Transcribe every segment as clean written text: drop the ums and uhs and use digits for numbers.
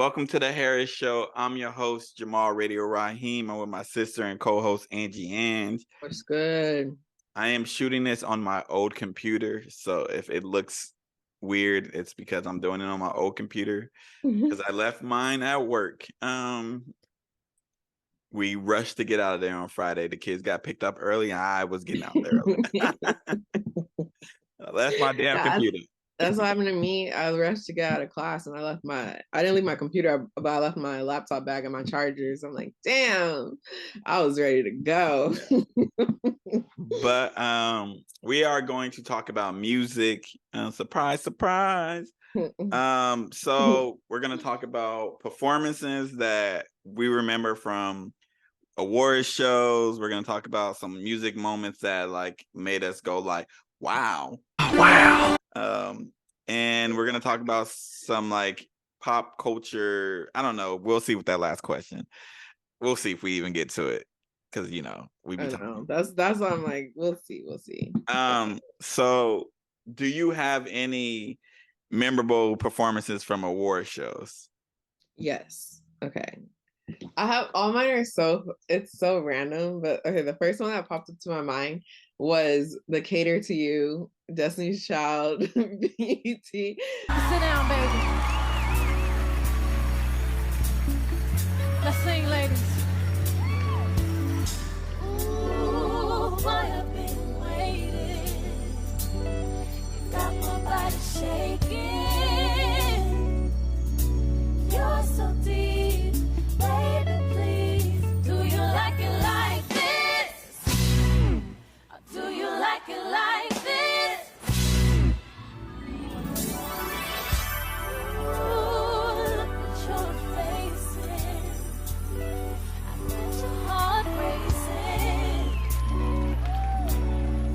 Welcome to the Harris Show. I'm your host, Jamal Radio Raheem. I'm with my sister and co-host, Angie Ang. What's good? I am shooting this on my old computer, so if it looks weird, it's because I'm doing it on my old computer because I left mine at work. We rushed to get out of there on Friday. The kids got picked up early, and I was getting out there early. I left my damn computer. That's what happened to me. I rushed to get out of class and I didn't leave my computer, but I left my laptop bag and my chargers. I'm like, damn, I was ready to go. But we are going to talk about music. Surprise, surprise. So we're going to talk about performances that we remember from award shows. We're going to talk about some music moments that like made us go like, wow. Wow. And we're going to talk about some like pop culture. I don't know. We'll see with that last question. We'll see if we even get to it. Cause we be talking. That's why I'm like, we'll see. So do you have any memorable performances from award shows? Yes. Okay. I have all mine are it's so random, but okay, the first one that popped up to my mind was the Cater to You, Destiny's Child, BET. Sit down, baby. Let's sing, ladies. Ooh, I've been waiting. You got my body shaking. You're so deep. Baby, please, do you like it like this? Or do you like it like this? Ooh, look at your faces. I bet your heart racing.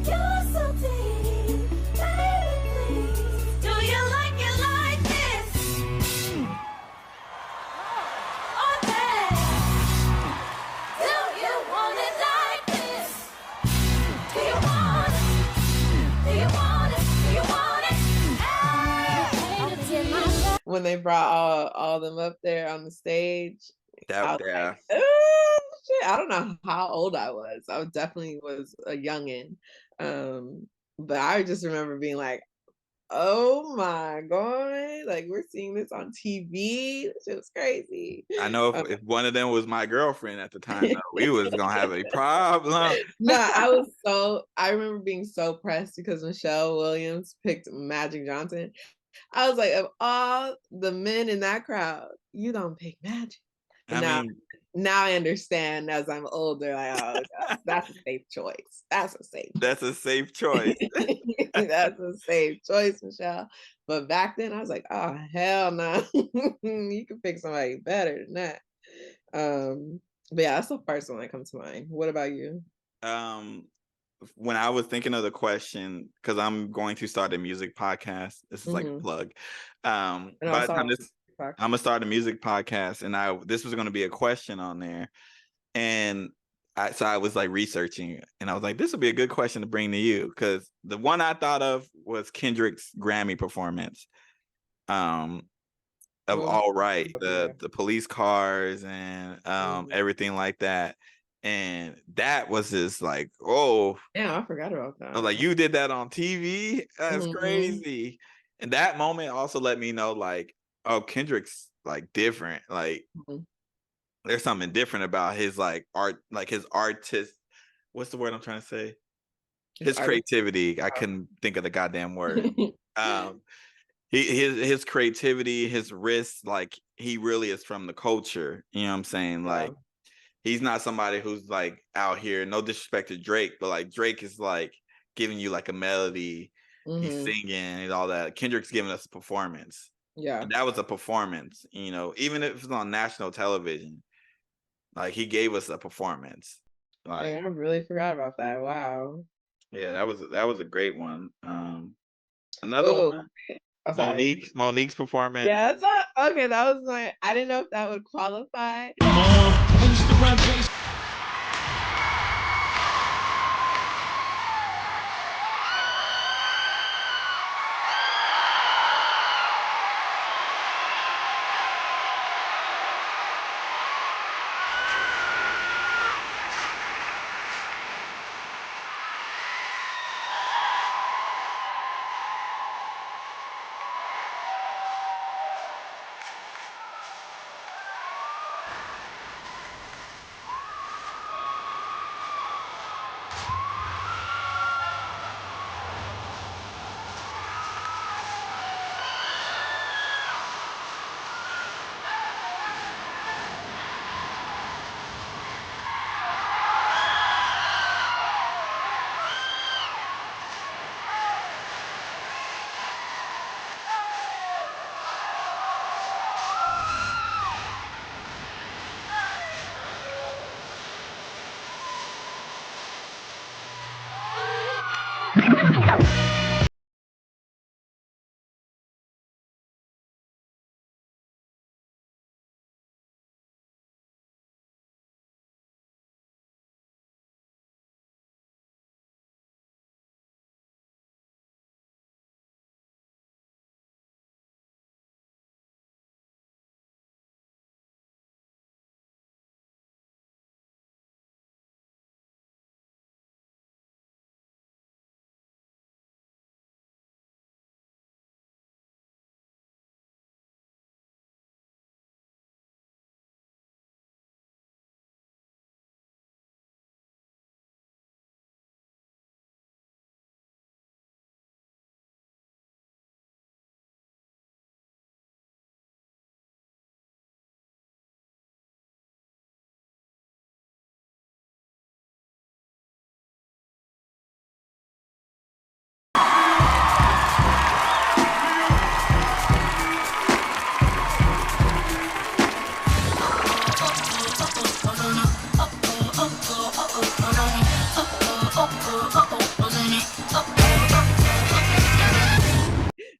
You're so deep, baby, please. Do you like it like this? When they brought all them up there on the stage, Yeah. Like, oh, shit. I don't know how old I was. I definitely was a youngin'. But I just remember being like, oh my God, like we're seeing this on TV. This shit was crazy. I know if one of them was my girlfriend at the time, though, we was gonna have a problem. No, I remember being so pressed because Michelle Williams picked Magic Johnson. I was like, of all the men in that crowd, you don't pick Magic. Now I understand as I'm older, like, oh, that's a safe choice. That's a safe choice, Michelle. But back then I was like, oh, hell no. You can pick somebody better than that. But yeah, that's the first one that comes to mind. What about you? When I was thinking of the question, because I'm going to start a music podcast. This is like a plug. By the time I'm gonna start a music podcast, and this was gonna be a question on there, and I was like researching, and I was like, this would be a good question to bring to you, because the one I thought of was Kendrick's Grammy performance, of All Right, the police cars and everything like that. And that was just like, oh, yeah, I forgot about that. I was like, you did that on TV? That's crazy. And that moment also let me know, like, oh, Kendrick's like different. Like, there's something different about his like art, like his artist. What's the word I'm trying to say? His creativity. I couldn't think of the goddamn word. His creativity, his risks, like he really is from the culture. You know what I'm saying? Like, he's not somebody who's like out here, no disrespect to Drake, but like Drake is like giving you like a melody, he's singing and all that. Kendrick's giving us a performance. Yeah. And that was a performance, even if it's on national television, like he gave us a performance. Like, I really forgot about that. Wow. Yeah, that was a great one. Another one. Monique's performance. Yeah, that's okay. That was like, I didn't know if that would qualify.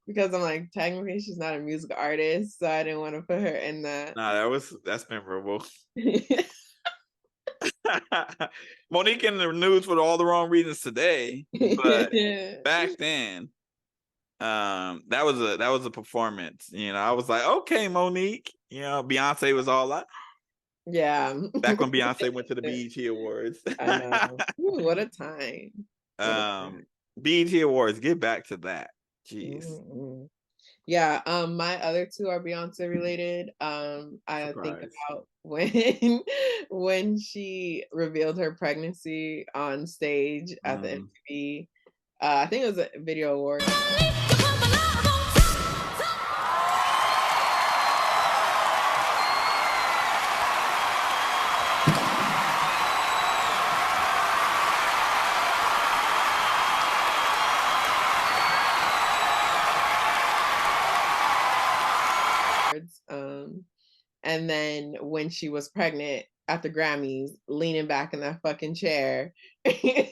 Because I'm like, technically she's not a music artist, so I didn't want to put her in that. Nah, that's memorable. Monique in the news for all the wrong reasons today, but back then, that was a performance. You know, I was like, okay, Monique. You know, Beyonce was all like, yeah. Back when Beyonce went to the BET Awards. I know. Ooh, what a time. BET Awards, get back to that. Jeez. Mm-hmm. Yeah, my other two are Beyonce related. I think about when she revealed her pregnancy on stage at the MTV. I think it was a video award. And then when she was pregnant at the Grammys, leaning back in that fucking chair,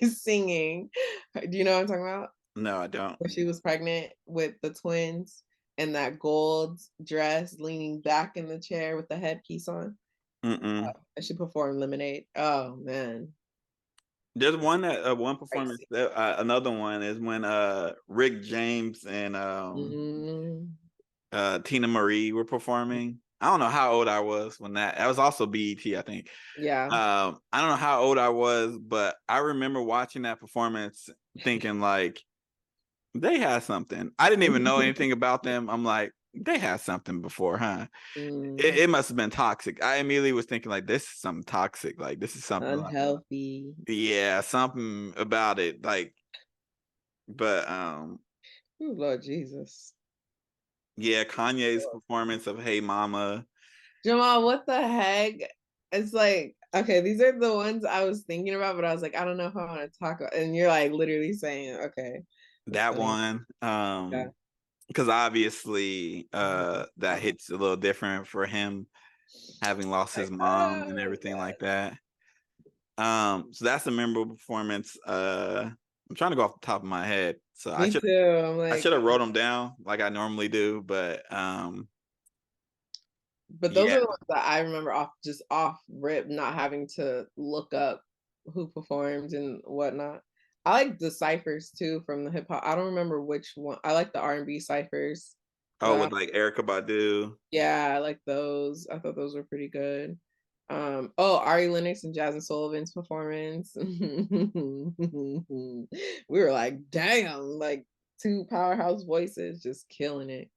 singing. Do you know what I'm talking about? No, I don't. When she was pregnant with the twins and that gold dress, leaning back in the chair with the headpiece on. She performed Lemonade. Oh man. There's one performance. Another one is when Rick James and Tina Marie were performing. I don't know how old I was when that was also BET, I think. Yeah. I don't know how old I was, but I remember watching that performance thinking like they had something. I didn't even know anything about them. I'm like, they had something before, huh? It must have been toxic. I immediately was thinking like, this is something toxic. Like this is something unhealthy. Like, yeah, something about it. Like, but Lord Jesus. Yeah, Kanye's performance of Hey Mama. Jamal, what the heck? It's like, okay, these are the ones I was thinking about, but I was like, I don't know if I want to talk about. And you're like literally saying, okay. That one. Because obviously that hits a little different for him, having lost his mom and everything like that. So that's a memorable performance. I'm trying to go off the top of my head. So I should have wrote them down like I normally do, but those are the ones that I remember off rip, not having to look up who performed and whatnot. I like the ciphers too from the hip hop. I don't remember which one. I like the R&B ciphers. Oh, with like Erykah Badu. Yeah, I like those. I thought those were pretty good. Ari Lennox and Jasmine Sullivan's performance. We were like, damn, like two powerhouse voices just killing it.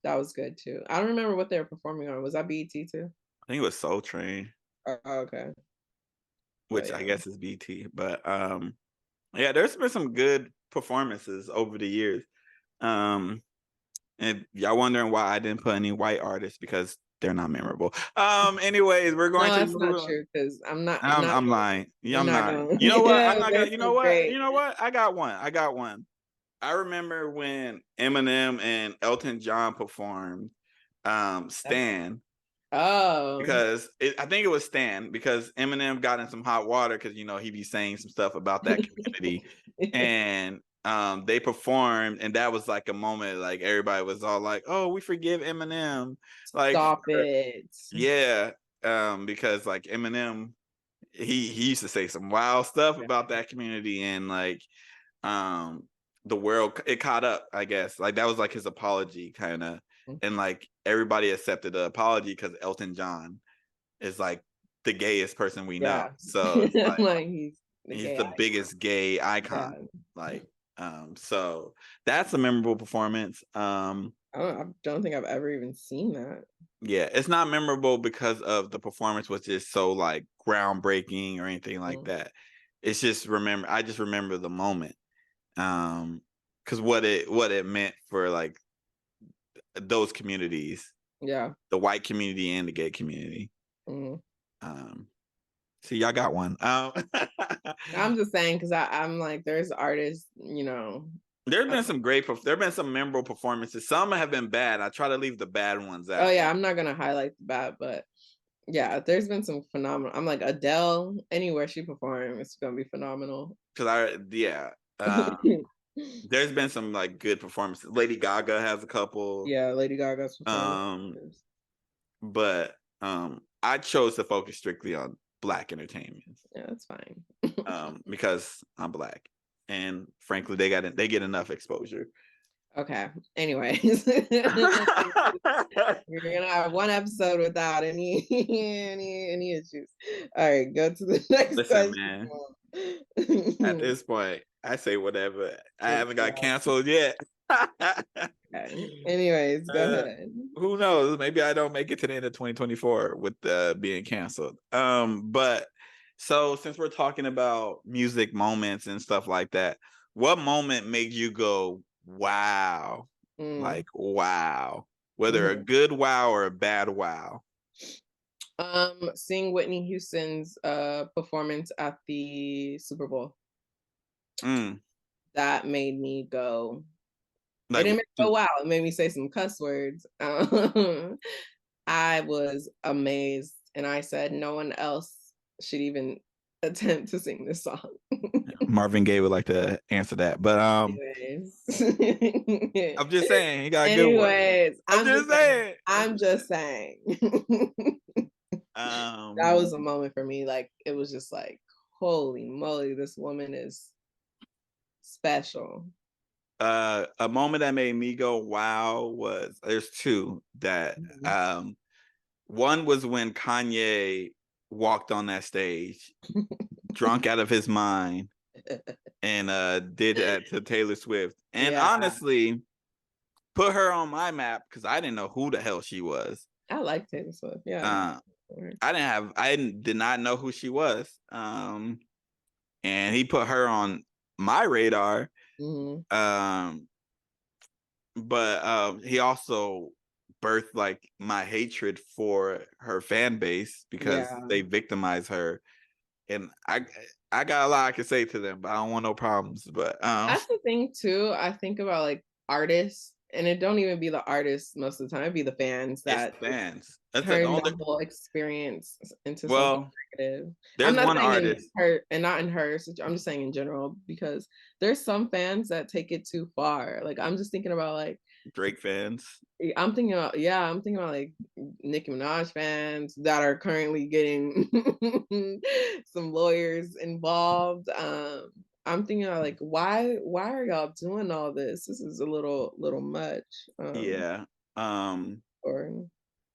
That was good too. I don't remember what they were performing on. Was that BET too? I think it was Soul Train. Oh, okay. Which I guess is BT, but yeah, there's been some good performances over the years. And y'all wondering why I didn't put any white artists, because they're not memorable. Anyways, we're going to. That's not true, because I'm lying. Yeah, I'm not. You know what? I'm not gonna. You know what? You know what? I got one. I remember when Eminem and Elton John performed Stan. Oh. Because I think it was Stan, because Eminem got in some hot water because, you know, he be saying some stuff about that community. And they performed, and that was like a moment like everybody was all like, "Oh, we forgive Eminem." Like, stop it. Yeah, because like Eminem, he used to say some wild stuff about that community, and like the world, it caught up, I guess. Like that was like his apology kind of, and like everybody accepted the apology because Elton John is like the gayest person we know. So it's like, like he's the biggest gay icon. Like so that's a memorable performance. I don't think I've ever even seen that. Yeah, it's not memorable because of the performance was just so like groundbreaking or anything like that. It's just I just remember the moment. Because what it meant for like those communities. Yeah. The white community and the gay community. See, y'all got one. I'm just saying because I'm like, there's artists, you know. There've been some memorable performances. Some have been bad. I try to leave the bad ones out. Oh yeah, I'm not gonna highlight the bad, but yeah, there's been some phenomenal. I'm like Adele, anywhere she performs, it's gonna be phenomenal. There's been some like good performances. Lady Gaga has a couple. Yeah, Lady Gaga's performance. But I chose to focus strictly on Black entertainment. Yeah, that's fine. Because I'm Black, and frankly, they get enough exposure. Okay. Anyways, we're gonna have one episode without any issues. All right, go to the next question. Man. At this point, I say whatever. I haven't got canceled yet. Okay. Anyways, go ahead. Who knows? Maybe I don't make it to the end of 2024 with being canceled. But so since we're talking about music moments and stuff like that, what moment made you go, wow? Like, wow. Whether a good wow or a bad wow. Seeing Whitney Houston's performance at the Super Bowl. That made me go. Like, it didn't make me go wow. It made me say some cuss words. I was amazed, and I said no one else should even attempt to sing this song. Marvin Gaye would like to answer that, but Anyways. I'm just saying he got a good one. I'm just saying. That was a moment for me. Like, it was just like, holy moly, this woman is special. A moment that made me go wow was, there's two that one was when Kanye walked on that stage drunk out of his mind and did that to Taylor Swift, and honestly put her on my map because I didn't know who the hell she was. I like Taylor Swift. I did not know who she was, and he put her on my radar. But he also birthed like my hatred for her fan base because they victimize her, and I got a lot I can say to them, but I don't want no problems. But that's the thing too. I think about like artists, and it don't even be the artists most of the time. It'd be the fans that That's turn the whole experience into something negative. There's one artist, her, and not in her. I'm just saying in general, because there's some fans that take it too far. Like, I'm just thinking about like Drake fans. I'm thinking about like Nicki Minaj fans that are currently getting some lawyers involved. I'm thinking about like, why are y'all doing all this? This is a little much.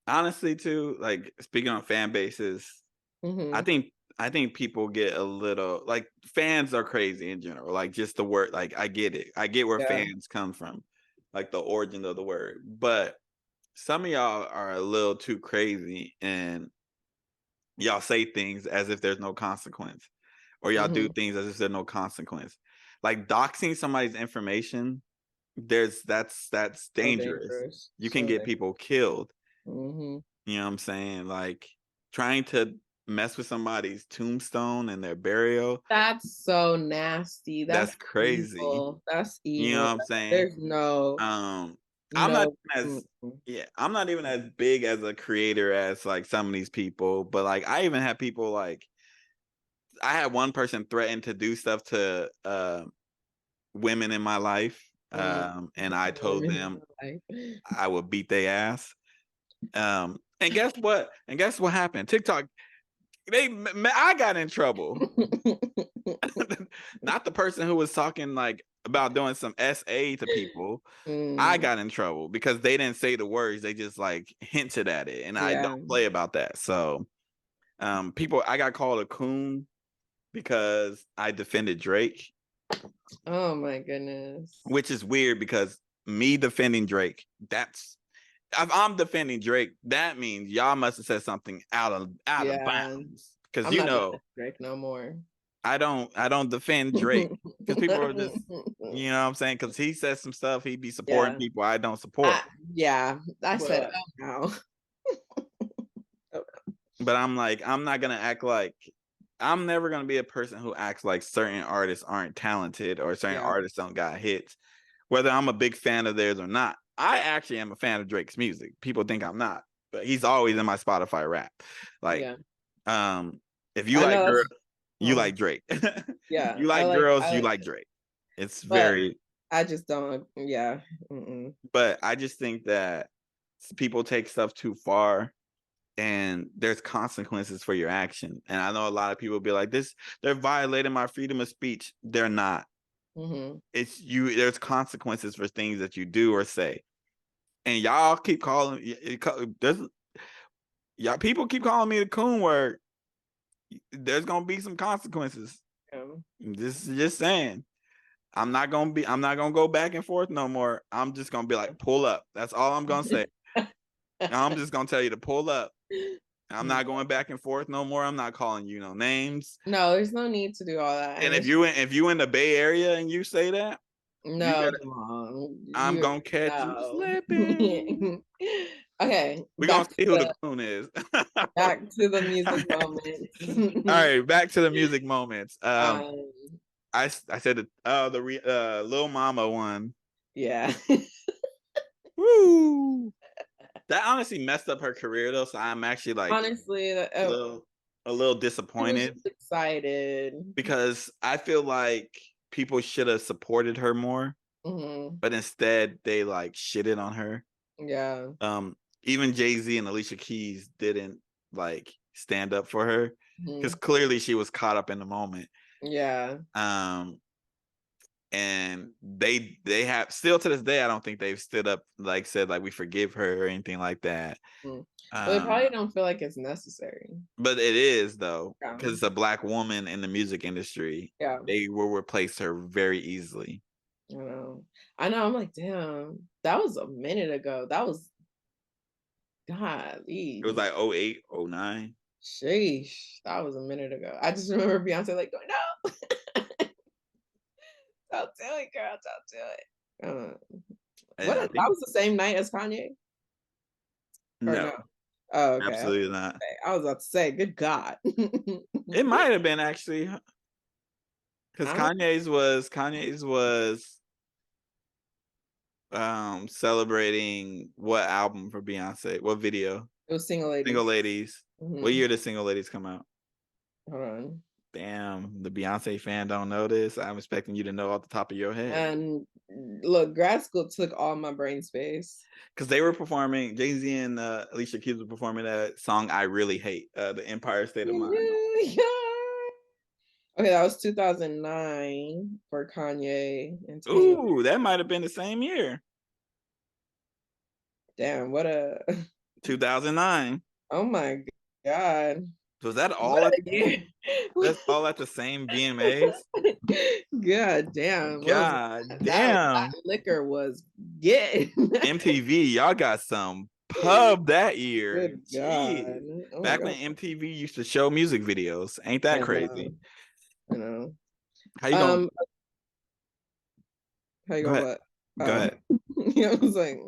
Honestly too, like, speaking on fan bases, I think people get a little, like, fans are crazy in general. Like, just the word, like, I get it. I get where fans come from, like the origin of the word. But some of y'all are a little too crazy, and y'all say things as if there's no consequence, or y'all do things as if there's no consequence. Like doxing somebody's information, that's dangerous. You can get people killed. You know what I'm saying? Like, trying to mess with somebody's tombstone and their burial. That's so nasty. That's crazy. Evil. That's evil. You know what I'm saying? There's no. I'm not even as big as a creator as like some of these people, but like I even have people like, I had one person threaten to do stuff to women in my life. And I told them I would beat their ass. And guess what? And guess what happened? TikTok, I got in trouble. Not the person who was talking like about doing some SA to people. I got in trouble because they didn't say the words. They just like hinted at it. And I don't play about that. So I got called a coon because I defended Drake. Oh my goodness. Which is weird because me defending Drake, if I'm defending Drake, that means y'all must have said something out of bounds. Because you know Drake no more. I don't defend Drake because people are just, you know what I'm saying? Because he says some stuff, he be supporting people I don't support. I said, oh no. But I'm like, I'm not gonna act like, I'm never gonna be a person who acts like certain artists aren't talented or certain artists don't got hits, whether I'm a big fan of theirs or not. I actually am a fan of Drake's music. People think I'm not, but he's always in my Spotify rap. Like, if you like girls, you like Drake. Yeah. You like girls, you like Drake. It's very. I just don't. Yeah. But I just think that people take stuff too far. And there's consequences for your action. And I know a lot of people be like, they're violating my freedom of speech. They're not. It's you. There's consequences for things that you do or say. And y'all keep calling, people keep calling me the coon word. There's going to be some consequences. Just saying. I'm not going to go back and forth no more. I'm just going to be like, pull up. That's all I'm going to say. I'm just going to tell you to pull up. I'm not going back and forth no more. I'm not calling you no names. No, there's no need to do all that. And if you in the Bay Area and you say that, no, I'm gonna catch you slipping. Okay, we're gonna see who the coon is. Back to the music moments. All right, back to the music moments. I said the Lil Mama one. Yeah. Woo. That honestly messed up her career though, so I'm actually like honestly a little disappointed. Excited because I feel like people should have supported her more, but instead they like shitted on her. Yeah. Even Jay-Z and Alicia Keys didn't like stand up for her because clearly she was caught up in the moment. Yeah. And they have still to this day, I don't think they've stood up like said like we forgive her or anything like that. But they probably don't feel like it's necessary. But it is though, because it's a Black woman in the music industry. Yeah, they will replace her very easily. I know. I'm like, damn, that was a minute ago. That was golly. It was like 08, 09. Sheesh, that was a minute ago. I just remember Beyonce like going, no. Don't do it, girl. Don't do it. That was the same night as Kanye? No. Oh, okay. Absolutely not. I was about to say, good God. It might have been actually. Because Kanye's was celebrating what album for Beyonce? What video? It was Single Ladies. Single Ladies. What year did Single Ladies come out? Hold on. Damn, the Beyonce fan don't know this. I'm expecting you to know off the top of your head. And look, grad school took all my brain space. Because they were performing, Jay-Z and Alicia Keys were performing that song I Really Hate, the Empire State of Mind. Yeah. Okay, that was 2009 for Kanye. Ooh, that might have been the same year. Damn, what a... 2009. Oh my God. Was that all that's all at the same VMAs? God damn. That liquor was getting. MTV, y'all got some pub that year. Good God. Oh back when MTV used to show music videos. Ain't that crazy? I know. How you going? How you going? Go ahead. Yeah, I was like,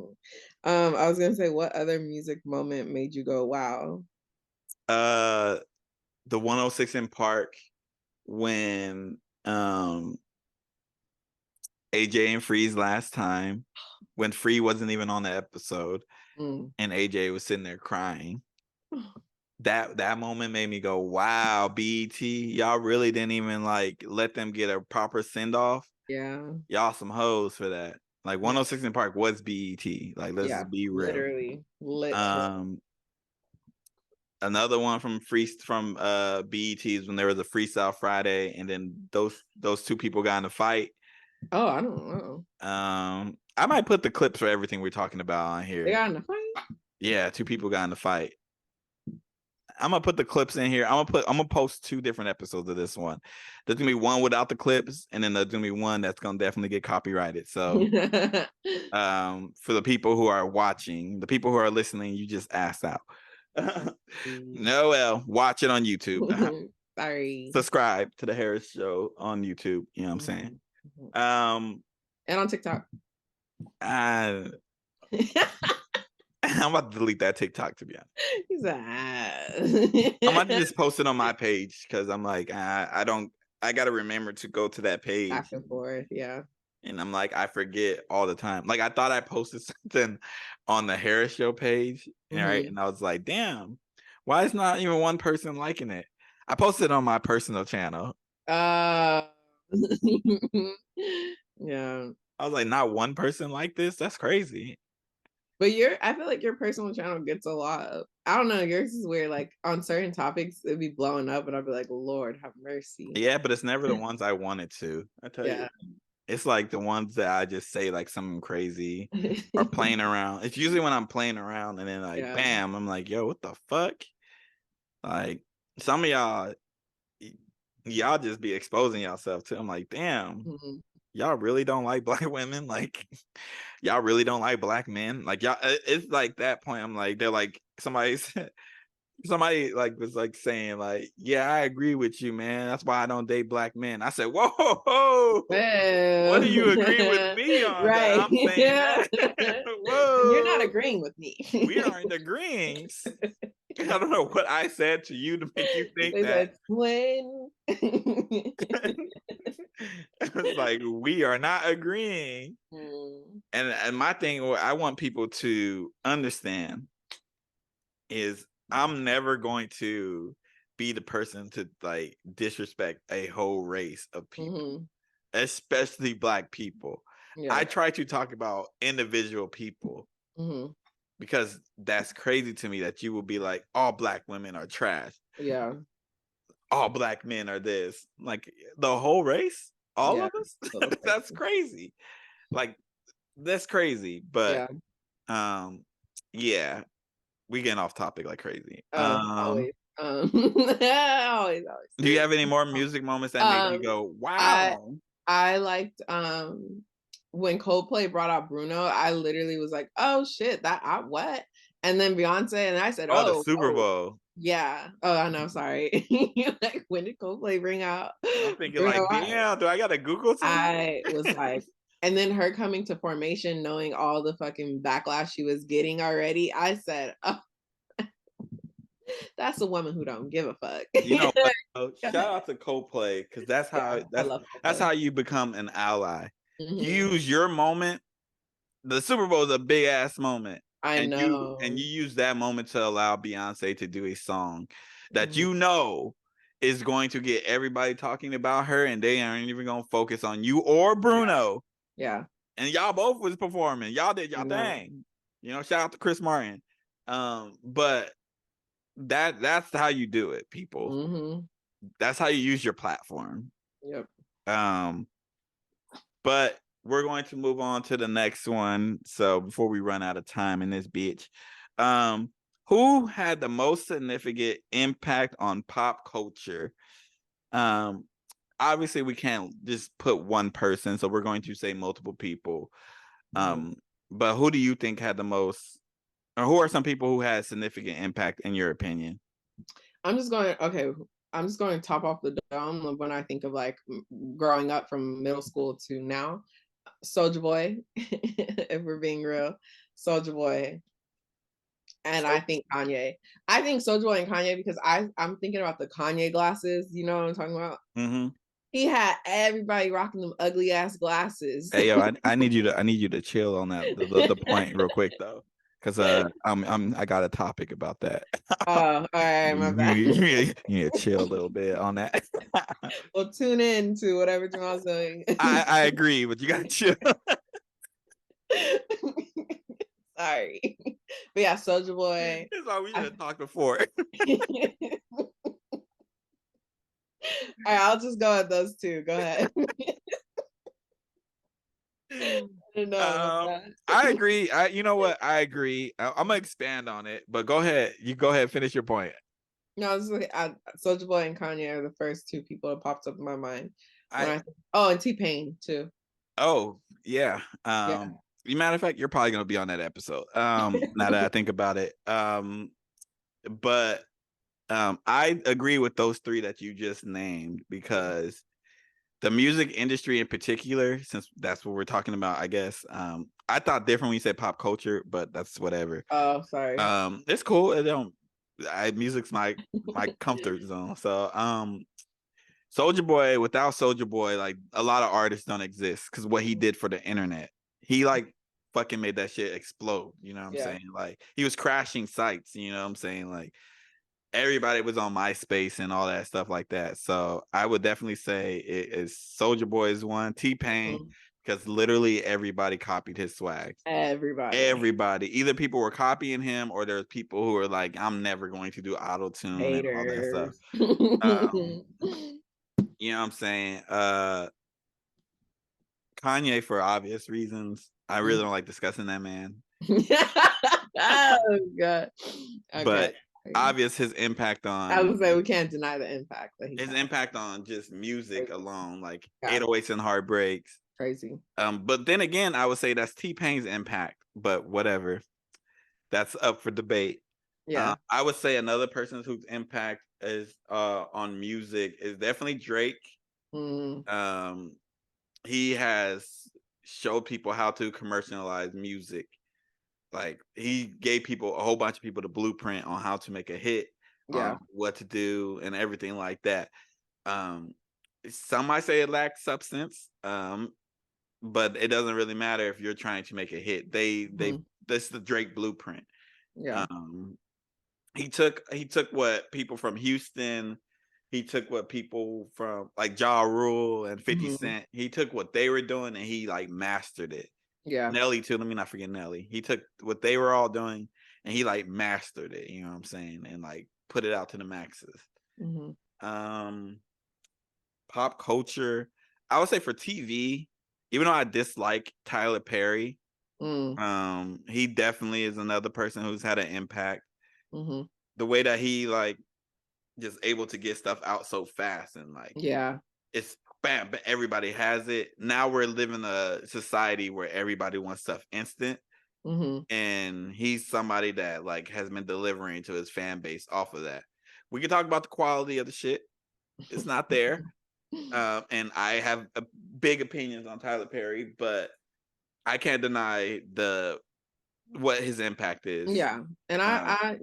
I was gonna say, what other music moment made you go, wow? The 106 in Park when AJ and Free's last time, when Free wasn't even on the episode, and AJ was sitting there crying. That moment made me go, wow, BET, y'all really didn't even like let them get a proper send off. Yeah. Y'all some hoes for that. Like 106 in Park was BET. Like, let's just be real. Literally. Another one from BET is when there was a Freestyle Friday, and then those two people got in a fight. Oh, I don't know. I might put the clips for everything we're talking about on here. They got in a fight? Yeah, two people got in a fight. I'm gonna put the clips in here. I'm gonna post 2 different episodes of this one. There's gonna be one without the clips, and then there's gonna be one that's gonna definitely get copyrighted. So, for the people who are watching, the people who are listening, you just asked out. Noel, watch it on YouTube. Sorry. Subscribe to the Harris Show on YouTube. You know what I'm saying? And on TikTok. I'm about to delete that TikTok, to be honest. He's I'm about to just post it on my page because I'm like, I gotta remember to go to that page. Back and forth, yeah. And I'm like, I forget all the time. Like, I thought I posted something on the Harris Show page, right? And I was like, damn, why is not even one person liking it? I posted it on my personal channel. Yeah. I was like, not one person like this? That's crazy. But I feel like your personal channel gets a lot. I don't know. Yours is weird. Like on certain topics, it'd be blowing up, and I'd be like, Lord, have mercy. Yeah, but it's never the ones I wanted to. I tell you. It's like the ones that I just say like something crazy or playing around. It's usually when I'm playing around and then like, bam, I'm like, yo, what the fuck? Like some of y'all just be exposing yourself to. I'm like, damn, y'all really don't like Black women? Like, y'all really don't like Black men? Like, y'all, it's like that point. I'm like, they're like, somebody like was like saying like, yeah, I agree with you, man. That's why I don't date Black men. I said, whoa, what do you agree with me on? Right. I'm saying that. Whoa. You're not agreeing with me. We aren't agreeing. I don't know what I said to you to make you think that. When It's like we are not agreeing. And my thing, what I want people to understand is I'm never going to be the person to like disrespect a whole race of people, especially Black people. I try to talk about individual people because that's crazy to me that you will be like, all Black women are trash. Yeah. All Black men are this. Like the whole race? All of us? That's crazy. Like that's crazy. But yeah. We getting off topic like crazy. Always. Always. Do you have any more music moments that make you go, wow? I liked when Coldplay brought out Bruno, I literally was like, oh shit, what? And then Beyonce, and I said, the Super Bowl. Yeah. Oh, I know, sorry. Like, when did Coldplay bring out? I'm thinking Bruno, like, damn, do I gotta Google something? I was like, and then her coming to Formation, knowing all the fucking backlash she was getting already, I said, oh, that's a woman who don't give a fuck. You know what? Shout out to Coldplay, because that's how you become an ally. You use your moment. The Super Bowl is a big ass moment. I know. You use that moment to allow Beyonce to do a song that you know is going to get everybody talking about her, and they aren't even gonna focus on you or Bruno. Yeah. And y'all both was performing. Y'all did y'all thing. You know, shout out to Chris Martin. But that's how you do it, people. That's how you use your platform. Yep. But we're going to move on to the next one. So before we run out of time in this bitch, who had the most significant impact on pop culture? Obviously we can't just put one person, so we're going to say multiple people. But who do you think had the most, or who are some people who had significant impact in your opinion? I'm just going to top off the dome of when I think of like growing up from middle school to now. Soulja Boy, if we're being real, Soulja Boy. And I think Kanye. I think Soulja Boy and Kanye because I'm thinking about the Kanye glasses. You know what I'm talking about? He had everybody rocking them ugly ass glasses. Hey yo, I need you to chill on that the point real quick though, because I got a topic about that. Oh, all right, my bad. You need to chill a little bit on that. Well, tune in to whatever Jamal's doing. I agree, but you gotta chill. Sorry, but yeah, Soulja Boy. That's why we should have talked before. All right, I'll just go at those two. Go ahead. I agree. You know what? I agree. I'm gonna expand on it, but go ahead. You go ahead. Finish your point. No, Soulja Boy and Kanye are the first two people that popped up in my mind. And T-Pain too. Oh yeah. Matter of fact, you're probably gonna be on that episode. Now that I think about it. But I agree with those three that you just named, because the music industry in particular, since that's what we're talking about, I guess. I thought different when you said pop culture, but that's whatever. Oh, sorry. It's cool. Music's my comfort zone. So Soulja Boy, without Soulja Boy, like a lot of artists don't exist, because what he did for the internet. He like fucking made that shit explode. You know what I'm saying? Like he was crashing sites, you know what I'm saying? Like everybody was on MySpace and all that stuff like that. So I would definitely say it is Soulja Boy is one. T-Pain, because literally everybody copied his swag. Everybody. Either people were copying him, or there's people who were like, I'm never going to do auto-tune and all that stuff. You know what I'm saying? Kanye, for obvious reasons. I really don't like discussing that man. Oh god. Okay. But obvious his impact on, I was say we can't deny the impact that his impact on just music alone, like 808s and Heartbreaks. Crazy. But then again, I would say that's T-Pain's impact, but whatever. That's up for debate. Yeah. I would say another person whose impact is on music is definitely Drake. He has showed people how to commercialize music. Like he gave a whole bunch of people the blueprint on how to make a hit, what to do and everything like that. Some might say it lacks substance, but it doesn't really matter if you're trying to make a hit. That's the Drake blueprint. Yeah. He took what people from Houston, he took what people from like Ja Rule and 50 Cent, he took what they were doing and he like mastered it. Yeah. Nelly too. Let me not forget Nelly. He took what they were all doing and he like mastered it, you know what I'm saying? And like put it out to the maxes. Pop culture, I would say for TV, even though I dislike Tyler Perry, he definitely is another person who's had an impact. The way that he like just able to get stuff out so fast and like it's bam, but everybody has it. Now we're living a society where everybody wants stuff instant. And he's somebody that like has been delivering to his fan base off of that. We can talk about the quality of the shit. It's not there. And I have big opinions on Tyler Perry, but I can't deny what his impact is. Yeah. And I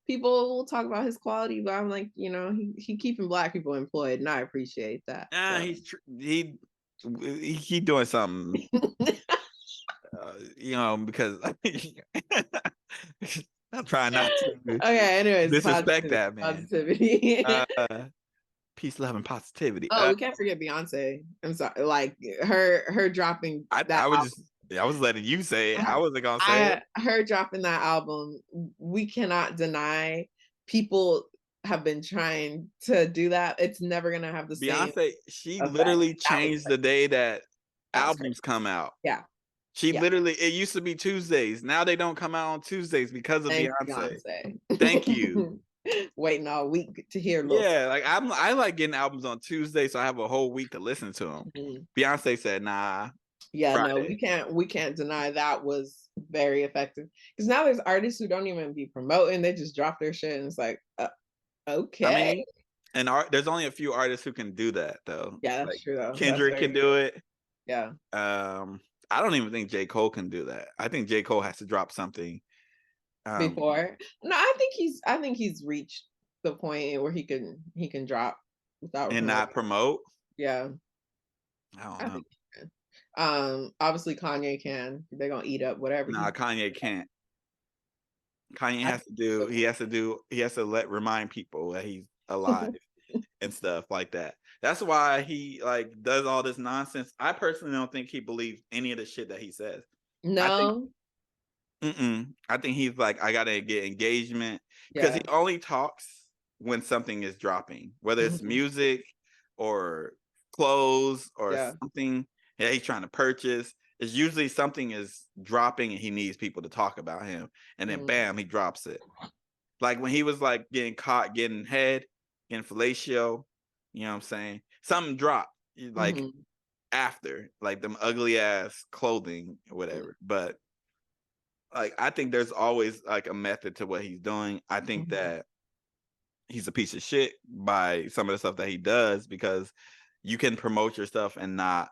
people will talk about his quality, but I'm like, he keeping Black people employed, and I appreciate that. He doing something, because I'm trying not to. Okay, anyways, disrespect that man. Positivity. Peace, love, and positivity. Oh, we can't forget Beyonce. I'm sorry, like her dropping. I was letting you say it. I wasn't gonna say it. Her dropping that album, we cannot deny. People have been trying to do that. It's never gonna have the same. Beyonce, she literally changed the day that albums come out. Yeah. She literally, it used to be Tuesdays. Now they don't come out on Tuesdays because of Beyonce. Thank you. Waiting all week to hear. Like I like getting albums on Tuesday, so I have a whole week to listen to them. Beyonce said, "Nah." Yeah, Friday. No, we can't deny that was very effective. Because now there's artists who don't even be promoting; they just drop their shit, and it's like, okay. I mean, and there's only a few artists who can do that, though. Yeah, that's true. Though Kendrick can do it. Yeah. I don't even think J. Cole can do that. I think J. Cole has to drop something before. No, I think he's reached the point where he can drop without and not promote. Yeah. I don't know. Obviously Kanye can. They're gonna eat up whatever. Nah, Kanye can't. Kanye has to remind people that he's alive and stuff like that. That's why he like does all this nonsense. I personally don't think he believes any of the shit that he says. No. I think he's like, I gotta get engagement, because he only talks when something is dropping, whether it's music or clothes or something that he's trying to purchase. It's usually something is dropping and he needs people to talk about him, and then bam, he drops it. Like when he was like getting caught getting fellatio, you know what I'm saying? Something dropped like after, like them ugly ass clothing or whatever. But like, I think there's always like a method to what he's doing. I think that he's a piece of shit by some of the stuff that he does, because you can promote your stuff and not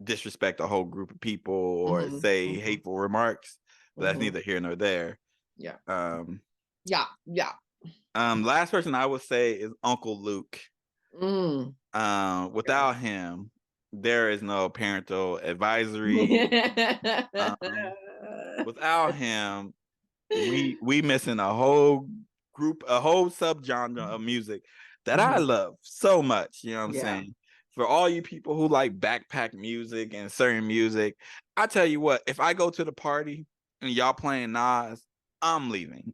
disrespect a whole group of people or say hateful remarks. But that's neither here nor there. Yeah. Last person I would say is Uncle Luke. Without him, there is no parental advisory. Without him, we missing a whole subgenre of music that I love so much. You know what I'm saying? For all you people who like backpack music and certain music, I tell you what, if I go to the party and y'all playing Nas, I'm leaving.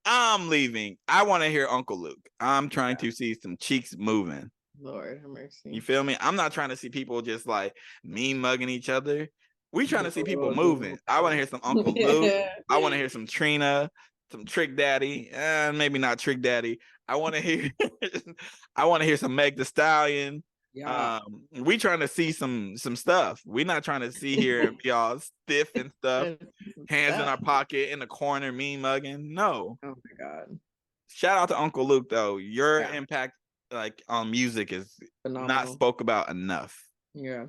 I'm leaving. I want to hear Uncle Luke. I'm trying to see some cheeks moving. Lord have mercy. You feel me? I'm not trying to see people just like mean mugging each other. We trying to see people moving. I want to hear some Uncle Luke. I want to hear some Trina, some Trick Daddy. Maybe not Trick Daddy. I want to hear some Meg Thee Stallion. Yeah. We trying to see some stuff. We're not trying to see here y'all stiff and stuff, hands in our pocket in the corner, mean mugging. No. Oh my God. Shout out to Uncle Luke though. Your impact like on music is not spoke about enough. Yeah.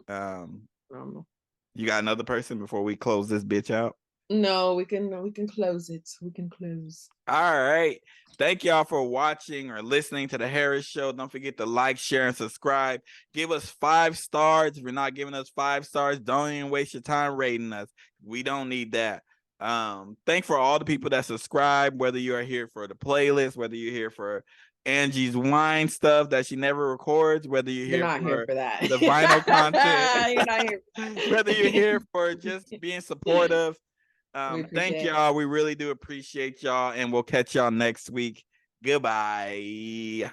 Phenomenal. You got another person before we close this bitch out? No, we can close it. We can close. All right. Thank y'all for watching or listening to the Harris Show. Don't forget to like, share, and subscribe. Give us 5 stars. If you're not giving us 5 stars, don't even waste your time rating us. We don't need that. Thank for all the people that subscribe, whether you are here for the playlist, whether you're here for Angie's wine stuff that she never records, whether you're here for that. The vinyl content. You're not here. Whether you're here for just being supportive. Thank y'all. We really do appreciate y'all, and we'll catch y'all next week. Goodbye.